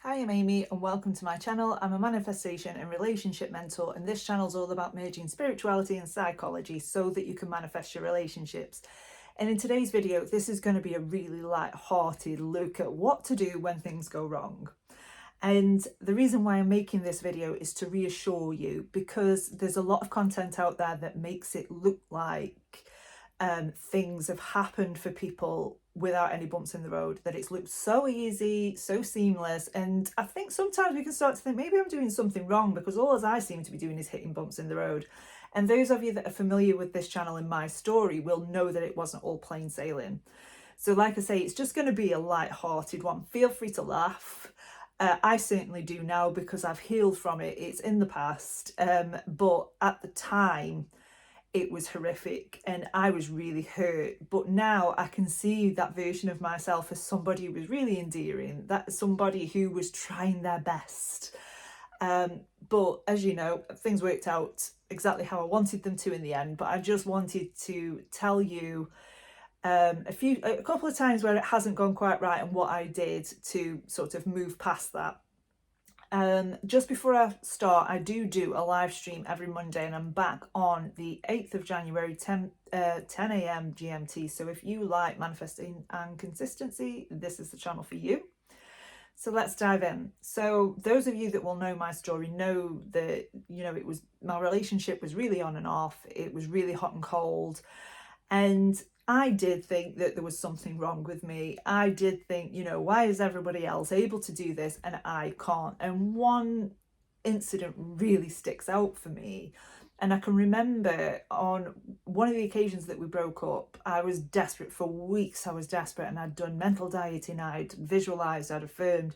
Hi, I'm Amy and welcome to my channel. I'm a manifestation and relationship mentor, and this channel is all about merging spirituality and psychology so that you can manifest your relationships. And in today's video, this is going to be a really light-hearted look at what to do when things go wrong. And the reason why I'm making this video is to reassure you, because there's a lot of content out there that makes it look like things have happened for people without any bumps in the road, that it's looked so easy, so seamless. And I think sometimes we can start to think maybe I'm doing something wrong, because all I seem to be doing is hitting bumps in the road. And those of you that are familiar with this channel and my story will know that it wasn't all plain sailing. So like I say, it's just going to be a light-hearted one. Feel free to laugh. I certainly do now because I've healed from it. It's in the past. But at the time, it was horrific and I was really hurt. But now I can see that version of myself as somebody who was really endearing, that somebody who was trying their best. But as you know, things worked out exactly how I wanted them to in the end. But I just wanted to tell you a couple of times where it hasn't gone quite right and what I did to sort of move past that. Just before I start, I do a live stream every Monday, and I'm back on the 8th of January, 10 a.m. GMT. So if you like manifesting and consistency, this is the channel for you. So let's dive in. So those of you that will know my story know that, it was, my relationship was really on and off. It was really hot and cold. And I did think that there was something wrong with me. I did think, why is everybody else able to do this and I can't? And one incident really sticks out for me. And I can remember on one of the occasions that we broke up, I was desperate for weeks. I was desperate, and I'd done mental dieting, I'd visualized, I'd affirmed.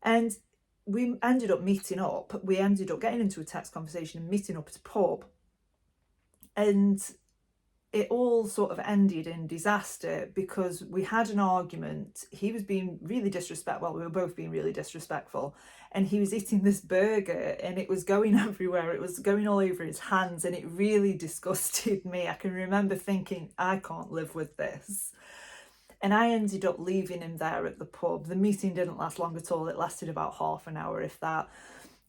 And we ended up meeting up. We ended up getting into a text conversation and meeting up at a pub. And it all sort of ended in disaster because we had an argument. He was being really disrespectful. Well, we were both being really disrespectful. And he was eating this burger and it was going everywhere. It was going all over his hands and it really disgusted me. I can remember thinking, I can't live with this. And I ended up leaving him there at the pub. The meeting didn't last long at all. It lasted about half an hour, if that.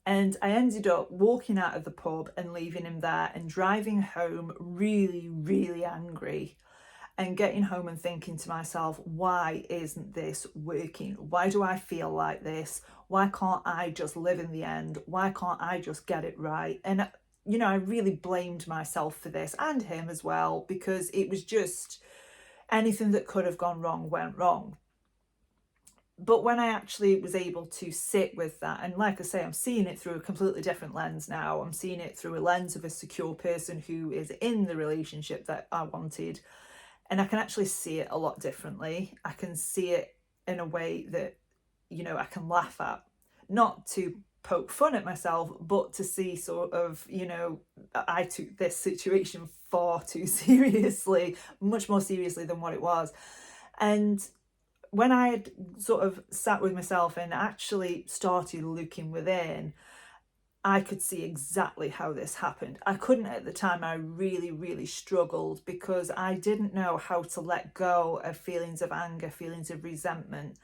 And I ended up walking out of the pub and leaving him there and driving home really, really angry, and getting home and thinking to myself, why isn't this working? Why do I feel like this? Why can't I just live in the end? Why can't I just get it right? And, I really blamed myself for this, and him as well, because it was just anything that could have gone wrong went wrong. But when I actually was able to sit with that, and like I say, I'm seeing it through a completely different lens now. I'm seeing it through a lens of a secure person who is in the relationship that I wanted. And I can actually see it a lot differently. I can see it in a way that, I can laugh at, not to poke fun at myself, but to see sort of, I took this situation far too seriously, much more seriously than what it was. And when I had sort of sat with myself and actually started looking within, I could see exactly how this happened. I couldn't at the time. I really, really struggled because I didn't know how to let go of feelings of anger, feelings of resentment.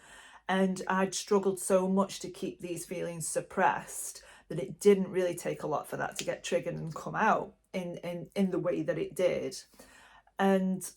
And I'd struggled so much to keep these feelings suppressed that it didn't really take a lot for that to get triggered and come out in the way that it did. And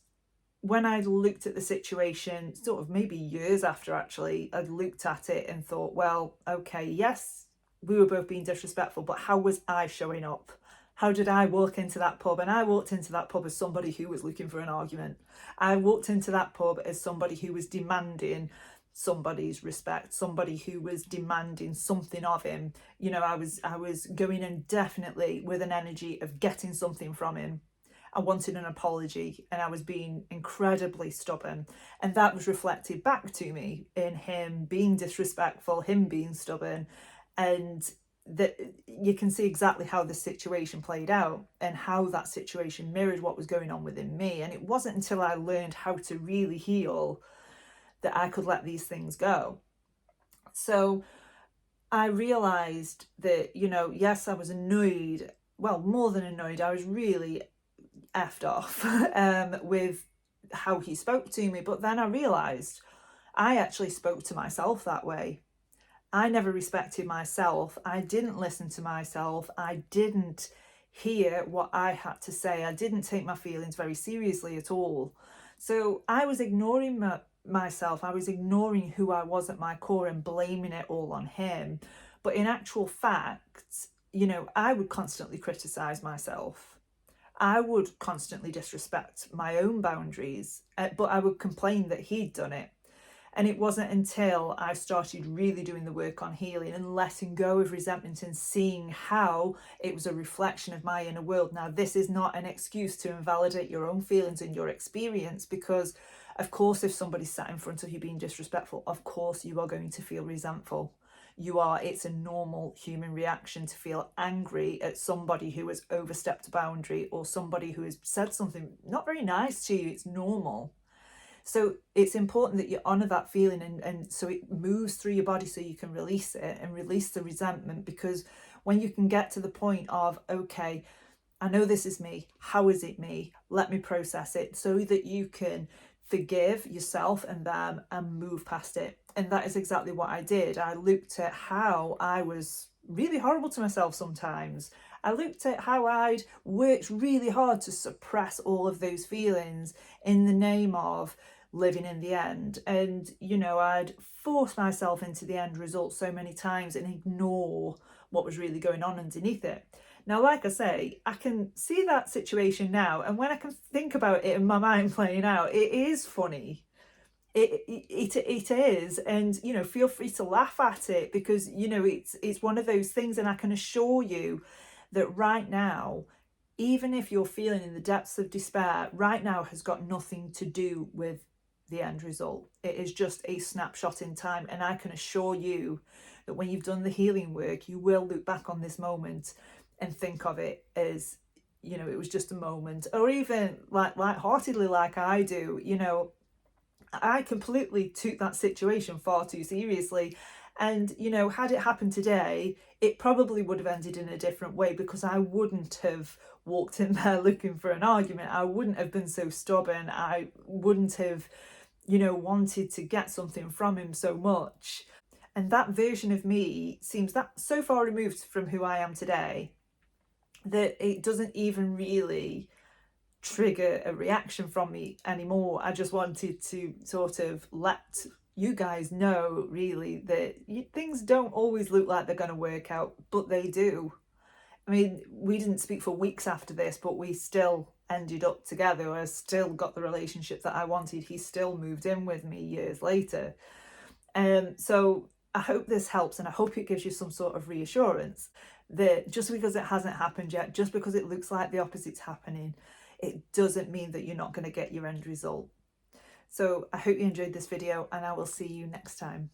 when I looked at the situation, sort of maybe years after actually, I'd looked at it and thought, well, okay, yes, we were both being disrespectful, but how was I showing up? How did I walk into that pub? And I walked into that pub as somebody who was looking for an argument. I walked into that pub as somebody who was demanding somebody's respect, somebody who was demanding something of him. I was going in definitely with an energy of getting something from him. I wanted an apology, and I was being incredibly stubborn. And that was reflected back to me in him being disrespectful, him being stubborn. And that you can see exactly how the situation played out and how that situation mirrored what was going on within me. And it wasn't until I learned how to really heal that I could let these things go. So I realized that, yes, I was annoyed. Well, more than annoyed, I was really effed off with how he spoke to me. But then I realised I actually spoke to myself that way. I never respected myself. I didn't listen to myself. I didn't hear what I had to say. I didn't take my feelings very seriously at all. So I was ignoring myself. I was ignoring who I was at my core and blaming it all on him. But in actual fact, I would constantly criticize myself. I would constantly disrespect my own boundaries, but I would complain that he'd done it. And it wasn't until I started really doing the work on healing and letting go of resentment and seeing how it was a reflection of my inner world. Now, this is not an excuse to invalidate your own feelings and your experience, because, of course, if somebody sat in front of you being disrespectful, of course you are going to feel resentful. It's a normal human reaction to feel angry at somebody who has overstepped a boundary or somebody who has said something not very nice to you. It's normal. So it's important that you honor that feeling and so it moves through your body so you can release it and release the resentment. Because when you can get to the point of, okay, I know this is me, how is it me? Let me process it, so that you can forgive yourself and them and move past it. And that is exactly what I did. I looked at how I was really horrible to myself sometimes. I looked at how I'd worked really hard to suppress all of those feelings in the name of living in the end. And, I'd force myself into the end result so many times and ignore what was really going on underneath it. Now, like I say, I can see that situation now, and when I can think about it in my mind playing out, it is funny. It is, and feel free to laugh at it, because it's one of those things, and I can assure you that right now, even if you're feeling in the depths of despair, right now has got nothing to do with the end result. It is just a snapshot in time, and I can assure you that when you've done the healing work, you will look back on this moment and think of it as, it was just a moment, or even lightheartedly, like I do. I completely took that situation far too seriously. And, had it happened today, it probably would have ended in a different way, because I wouldn't have walked in there looking for an argument. I wouldn't have been so stubborn. I wouldn't have, wanted to get something from him so much. And that version of me seems that so far removed from who I am today that it doesn't even really trigger a reaction from me anymore. I just wanted to sort of let you guys know, really, that things don't always look like they're going to work out, but they do. I mean, we didn't speak for weeks after this, but we still ended up together. I still got the relationship that I wanted. He still moved in with me years later. So I hope this helps, and I hope it gives you some sort of reassurance that just because it hasn't happened yet, just because it looks like the opposite's happening, it doesn't mean that you're not going to get your end result. So I hope you enjoyed this video, and I will see you next time.